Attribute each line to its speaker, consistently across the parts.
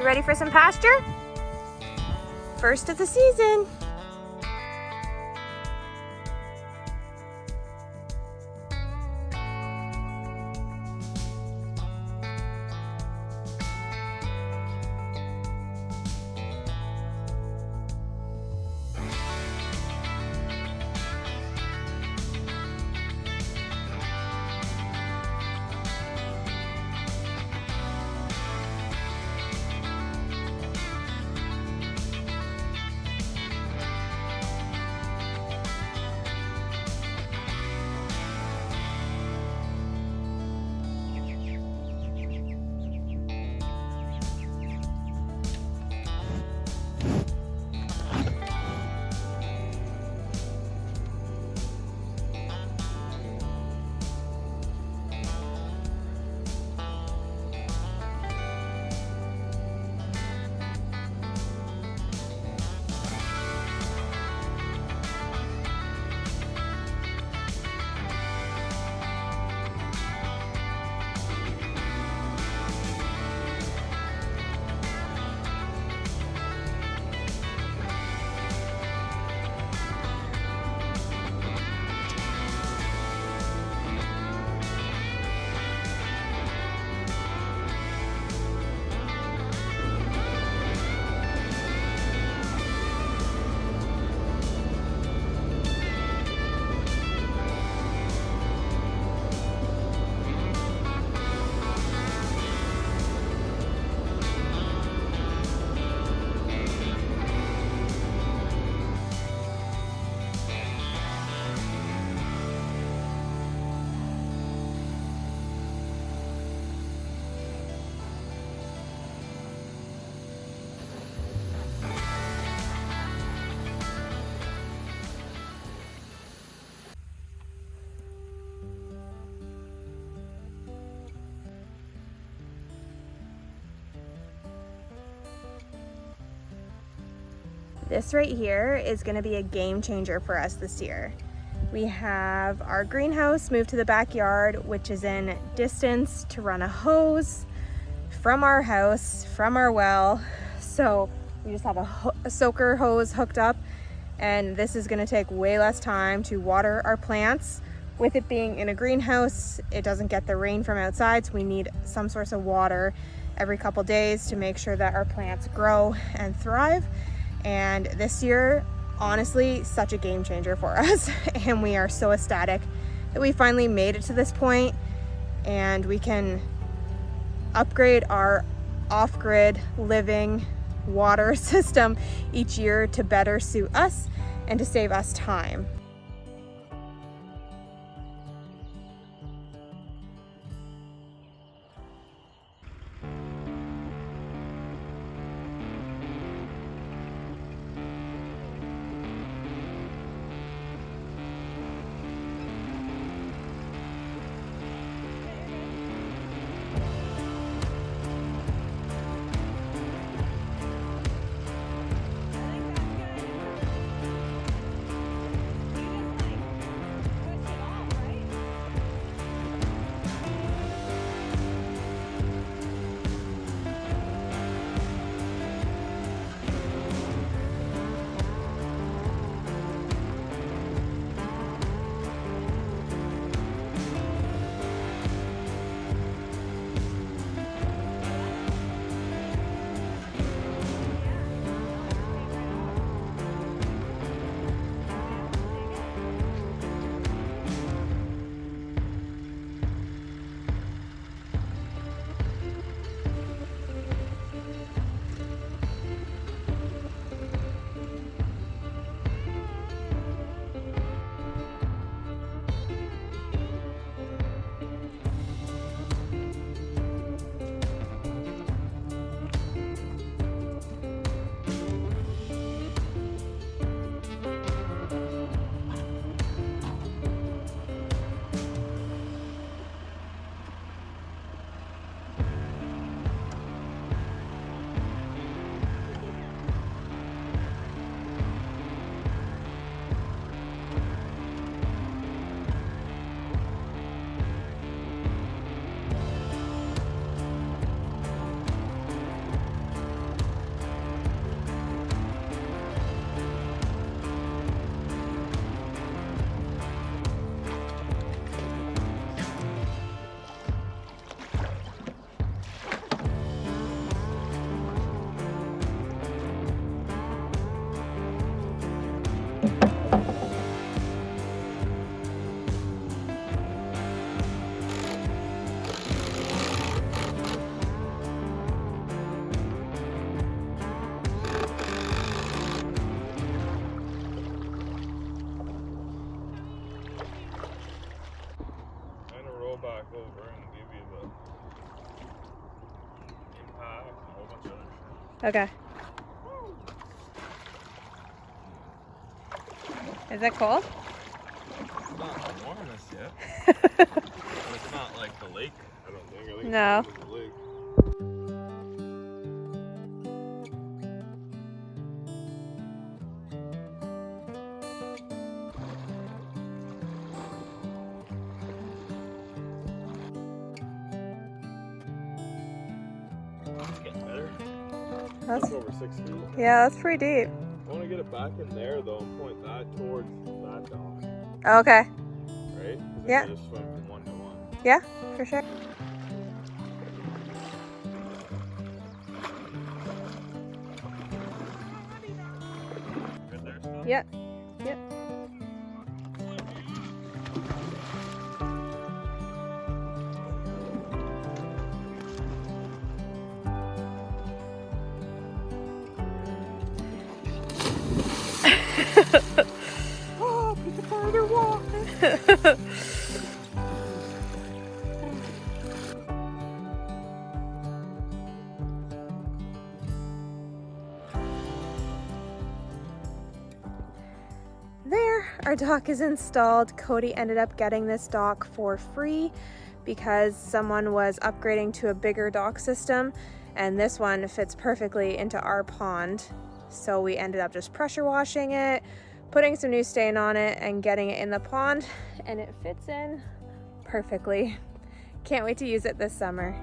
Speaker 1: ready for some pasture? First of the season. This right here is going to be a game changer for us this year. We have our greenhouse moved to the backyard, which is in distance to run a hose from our house, from our well. So we just have a soaker hose hooked up, and this is going to take way less time to water our plants. With it being in a greenhouse, it doesn't get the rain from outside, so we need some source of water every couple days to make sure that our plants grow and thrive. And this year, honestly, such a game changer for us. And we are so ecstatic that we finally made it to this point, and we can upgrade our off-grid living water system each year to better suit us and to save us time.
Speaker 2: back over and give you the impact and a whole bunch of other shit.
Speaker 1: Okay. Is it cold?
Speaker 2: It's not the warmest yet. But it's not like the lake, I don't think. I think
Speaker 1: No.
Speaker 2: it's the lake. It's getting better. That's over 6 feet.
Speaker 1: Yeah, that's pretty deep.
Speaker 2: I want to get it back in there though and point that towards that dock.
Speaker 1: Okay.
Speaker 2: Right?
Speaker 1: Yeah.
Speaker 2: Just swim from one to one.
Speaker 1: Yeah, for sure.
Speaker 2: Good there, still?
Speaker 1: Yep. Yep.
Speaker 2: Oh, it's a farther walk.
Speaker 1: There, our dock is installed. Cody ended up getting this dock for free because someone was upgrading to a bigger dock system, and this one fits perfectly into our pond. So we ended up just pressure washing it, putting some new stain on it, and getting it in the pond, and it fits in perfectly. Can't wait to use it this summer.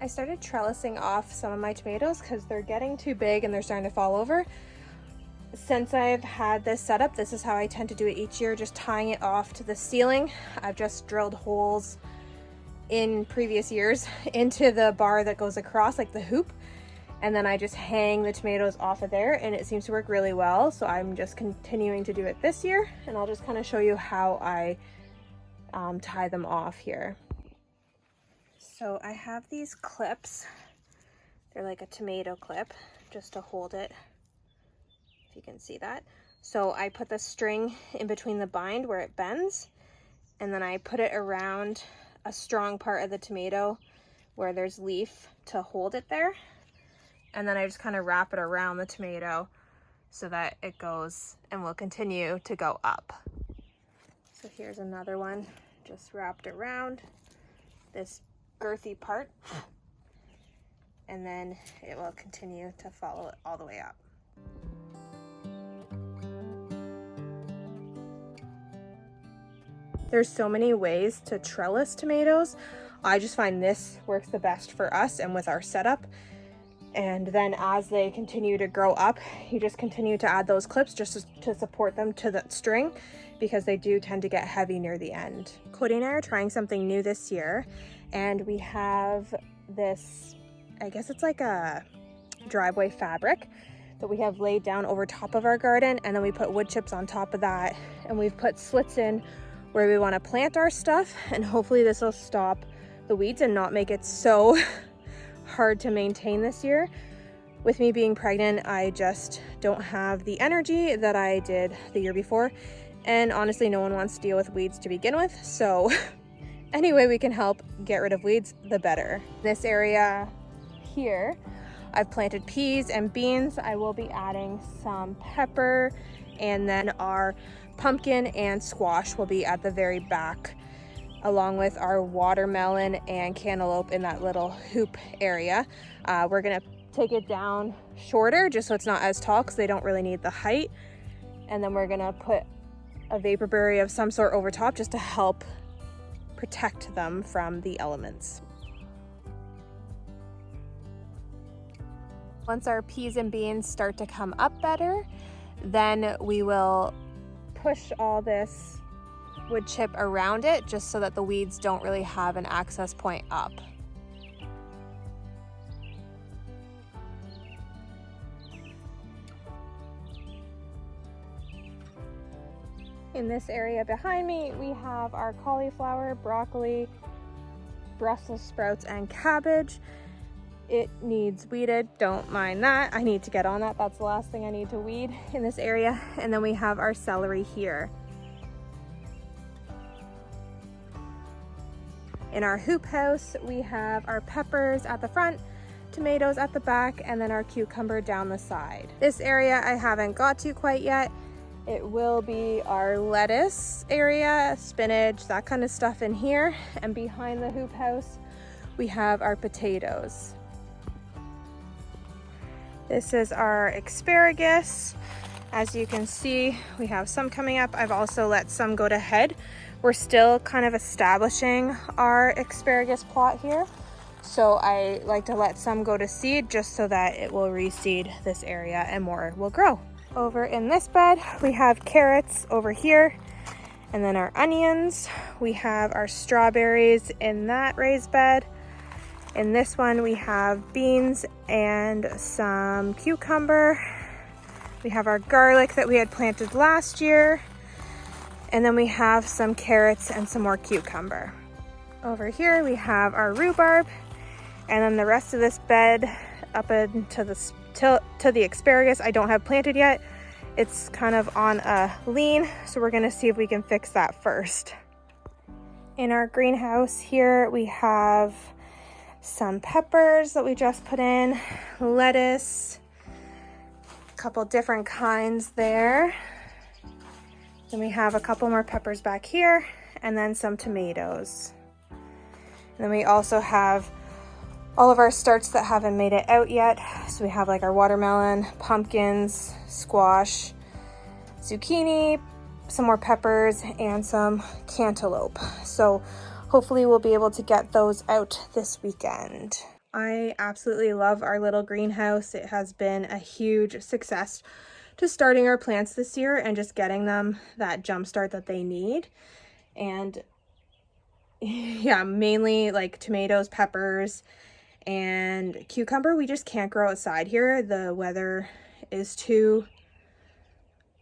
Speaker 1: I started trellising off some of my tomatoes because they're getting too big and they're starting to fall over. Since I've had this set up, this is how I tend to do it each year, just tying it off to the ceiling. I've just drilled holes in previous years into the bar that goes across, like the hoop, and then I just hang the tomatoes off of there, and it seems to work really well. So I'm just continuing to do it this year, and I'll just kind of show you how I tie them off here. So I have these clips. They're like a tomato clip just to hold it, if you can see that. So I put the string in between the bind where it bends, and then I put it around a strong part of the tomato where there's leaf to hold it there. and then I just kind of wrap it around the tomato so that it goes and will continue to go up. So here's another one, just wrapped around this girthy part, and then it will continue to follow it all the way up. There's so many ways to trellis tomatoes. I just find this works the best for us and with our setup. And then as they continue to grow up, you just continue to add those clips just to support them to the string, because they do tend to get heavy near the end. Cody and I are trying something new this year, and we have this, I guess it's like a driveway fabric that we have laid down over top of our garden, and then we put wood chips on top of that, and we've put slits in where we want to plant our stuff, and hopefully this will stop the weeds and not make it so hard to maintain this year. With me being pregnant, I just don't have the energy that I did the year before, and honestly no one wants to deal with weeds to begin with, so any way we can help get rid of weeds, the better. This area here, I've planted peas and beans. I will be adding some pepper, and then our pumpkin and squash will be at the very back, along with our watermelon and cantaloupe in that little hoop area. We're gonna take it down shorter just so it's not as tall, because they don't really need the height. And then we're gonna put a vapor berry of some sort over top just to help protect them from the elements. Once our peas and beans start to come up better, then we will push all this wood chip around it just so that the weeds don't really have an access point up. In this area behind me, we have our cauliflower, broccoli, Brussels sprouts, and cabbage. It needs weeded, don't mind that. I need to get on that. That's the last thing I need to weed in this area. And then we have our celery here. In our hoop house, we have our peppers at the front, tomatoes at the back, and then our cucumber down the side. This area I haven't got to quite yet. It will be our lettuce area, spinach, that kind of stuff in here. And behind the hoop house, we have our potatoes. This is our asparagus. As you can see, we have some coming up. I've also let some go to head. We're still kind of establishing our asparagus plot here. So I like to let some go to seed just so that it will reseed this area and more will grow. Over in this bed, we have carrots over here, and then our onions. We have our strawberries in that raised bed. In this one, we have beans and some cucumber. We have our garlic that we had planted last year. And then we have some carrots and some more cucumber. Over here, we have our rhubarb. And then the rest of this bed up into the asparagus, I don't have planted yet. It's kind of on a lean, so we're gonna see if we can fix that first. In our greenhouse here, we have some peppers that we just put in, lettuce, a couple different kinds there. Then we have a couple more peppers back here, and then some tomatoes. And then we also have all of our starts that haven't made it out yet. So we have like our watermelon, pumpkins, squash, zucchini, some more peppers, and some cantaloupe. So hopefully we'll be able to get those out this weekend. I absolutely love our little greenhouse. It has been a huge success to starting our plants this year and just getting them that jump start that they need. And yeah, mainly like tomatoes, peppers, and cucumber. We just can't grow outside here. The weather is too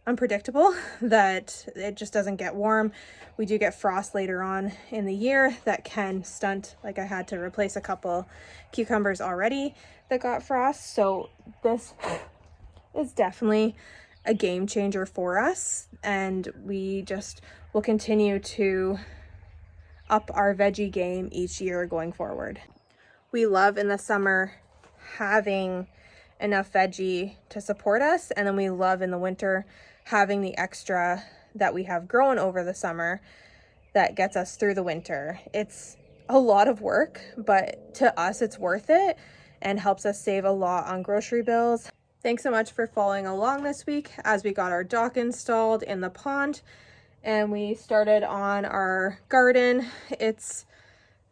Speaker 1: unpredictable that it just doesn't get warm. We do get frost later on in the year that can stunt. Like I had to replace a couple cucumbers already that got frost. So this is definitely a game changer for us, and we just will continue to up our veggie game each year going forward. We love in the summer having enough veggie to support us. And then we love in the winter having the extra that we have grown over the summer that gets us through the winter. It's a lot of work, but to us it's worth it and helps us save a lot on grocery bills. Thanks so much for following along this week as we got our dock installed in the pond and we started on our garden. It's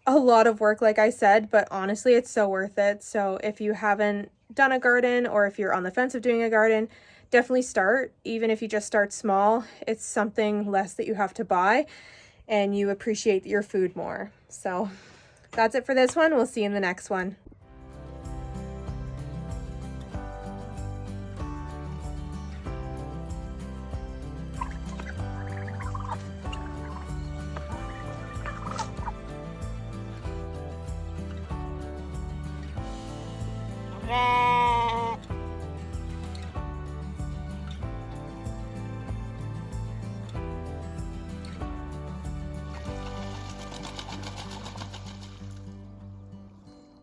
Speaker 1: a lot of work, like I said, but honestly, it's so worth it. So if you haven't done a garden or if you're on the fence of doing a garden, definitely start. Even if you just start small, it's something less that you have to buy and you appreciate your food more. So that's it for this one. We'll see you in the next one.